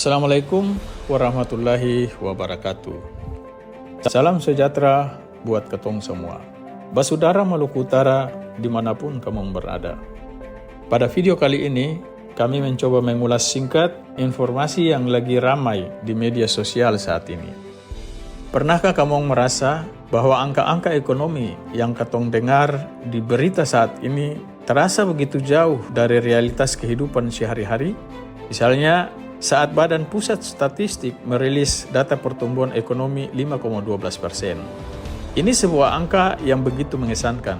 Assalamualaikum warahmatullahi wabarakatuh. Salam sejahtera buat ketong semua. Basudara Maluku Utara dimanapun kamu berada. Pada video kali ini, kami mencoba mengulas singkat informasi yang lagi ramai di media sosial saat ini. Pernahkah kamu merasa bahwa angka-angka ekonomi yang ketong dengar di berita saat ini terasa begitu jauh dari realitas kehidupan sehari-hari? Misalnya, saat Badan Pusat Statistik merilis data pertumbuhan ekonomi 5,12%. Ini sebuah angka yang begitu mengesankan.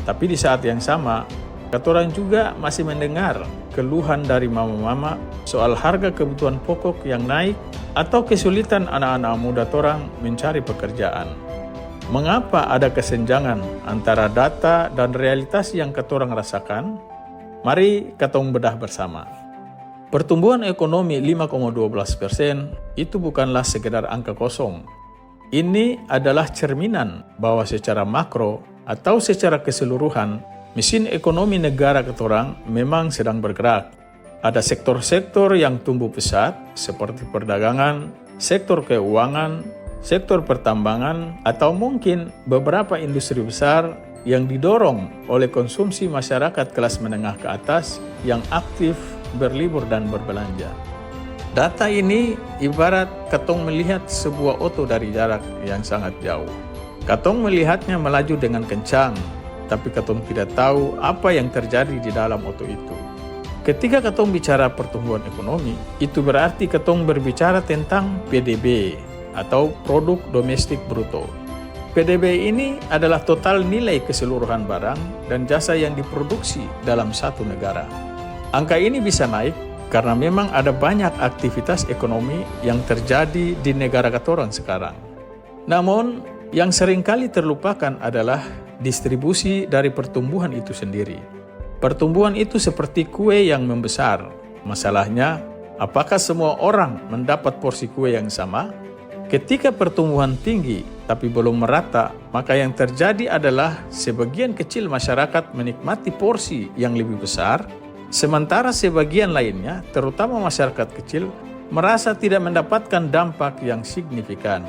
Tapi di saat yang sama, katorang juga masih mendengar keluhan dari mama-mama soal harga kebutuhan pokok yang naik atau kesulitan anak-anak muda torang mencari pekerjaan. Mengapa ada kesenjangan antara data dan realitas yang katorang rasakan? Mari katong bedah bersama. Pertumbuhan ekonomi 5,12% itu bukanlah sekedar angka kosong. Ini adalah cerminan bahwa secara makro atau secara keseluruhan, mesin ekonomi negara ketorang memang sedang bergerak. Ada sektor-sektor yang tumbuh pesat seperti perdagangan, sektor keuangan, sektor pertambangan, atau mungkin beberapa industri besar yang didorong oleh konsumsi masyarakat kelas menengah ke atas yang aktif berlibur dan berbelanja. Data ini ibarat katong melihat sebuah oto dari jarak yang sangat jauh. Katong melihatnya melaju dengan kencang, tapi katong tidak tahu apa yang terjadi di dalam oto itu. Ketika katong bicara pertumbuhan ekonomi, itu berarti katong berbicara tentang PDB atau Produk Domestik Bruto. PDB ini adalah total nilai keseluruhan barang dan jasa yang diproduksi dalam satu negara. Angka ini bisa naik karena memang ada banyak aktivitas ekonomi yang terjadi di negara katorang sekarang. Namun, yang seringkali terlupakan adalah distribusi dari pertumbuhan itu sendiri. Pertumbuhan itu seperti kue yang membesar. Masalahnya, apakah semua orang mendapat porsi kue yang sama? Ketika pertumbuhan tinggi tapi belum merata, maka yang terjadi adalah sebagian kecil masyarakat menikmati porsi yang lebih besar, sementara sebagian lainnya, terutama masyarakat kecil, merasa tidak mendapatkan dampak yang signifikan.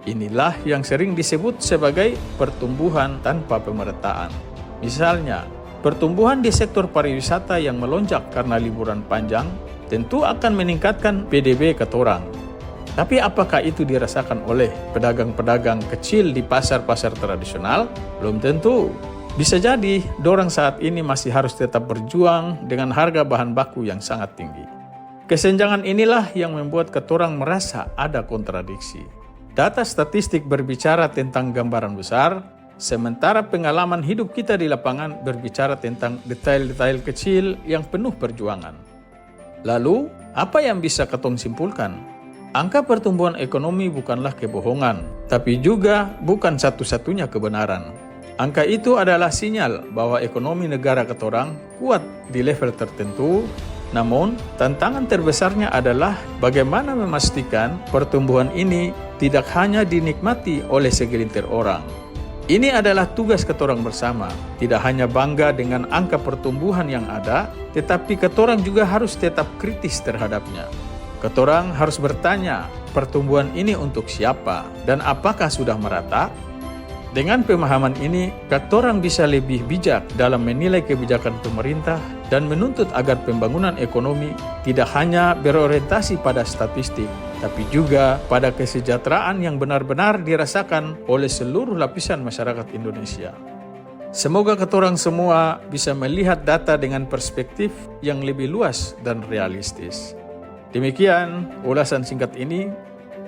Inilah yang sering disebut sebagai pertumbuhan tanpa pemerataan. Misalnya, pertumbuhan di sektor pariwisata yang melonjak karena liburan panjang tentu akan meningkatkan PDB katorang. Tapi apakah itu dirasakan oleh pedagang-pedagang kecil di pasar-pasar tradisional? Belum tentu. Bisa jadi, dorang saat ini masih harus tetap berjuang dengan harga bahan baku yang sangat tinggi. Kesenjangan inilah yang membuat katorang merasa ada kontradiksi. Data statistik berbicara tentang gambaran besar, sementara pengalaman hidup kita di lapangan berbicara tentang detail-detail kecil yang penuh perjuangan. Lalu, apa yang bisa katong simpulkan? Angka pertumbuhan ekonomi bukanlah kebohongan, tapi juga bukan satu-satunya kebenaran. Angka itu adalah sinyal bahwa ekonomi negara katorang kuat di level tertentu, namun tantangan terbesarnya adalah bagaimana memastikan pertumbuhan ini tidak hanya dinikmati oleh segelintir orang. Ini adalah tugas katorang bersama, tidak hanya bangga dengan angka pertumbuhan yang ada, tetapi katorang juga harus tetap kritis terhadapnya. Katorang harus bertanya, pertumbuhan ini untuk siapa dan apakah sudah merata? Dengan pemahaman ini, katorang bisa lebih bijak dalam menilai kebijakan pemerintah dan menuntut agar pembangunan ekonomi tidak hanya berorientasi pada statistik, tapi juga pada kesejahteraan yang benar-benar dirasakan oleh seluruh lapisan masyarakat Indonesia. Semoga katorang semua bisa melihat data dengan perspektif yang lebih luas dan realistis. Demikian ulasan singkat ini.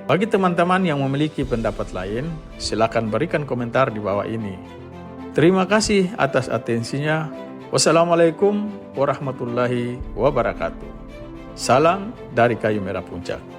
Bagi teman-teman yang memiliki pendapat lain, silakan berikan komentar di bawah ini. Terima kasih atas atensinya. Wassalamualaikum warahmatullahi wabarakatuh. Salam dari Kayu Merah Puncak.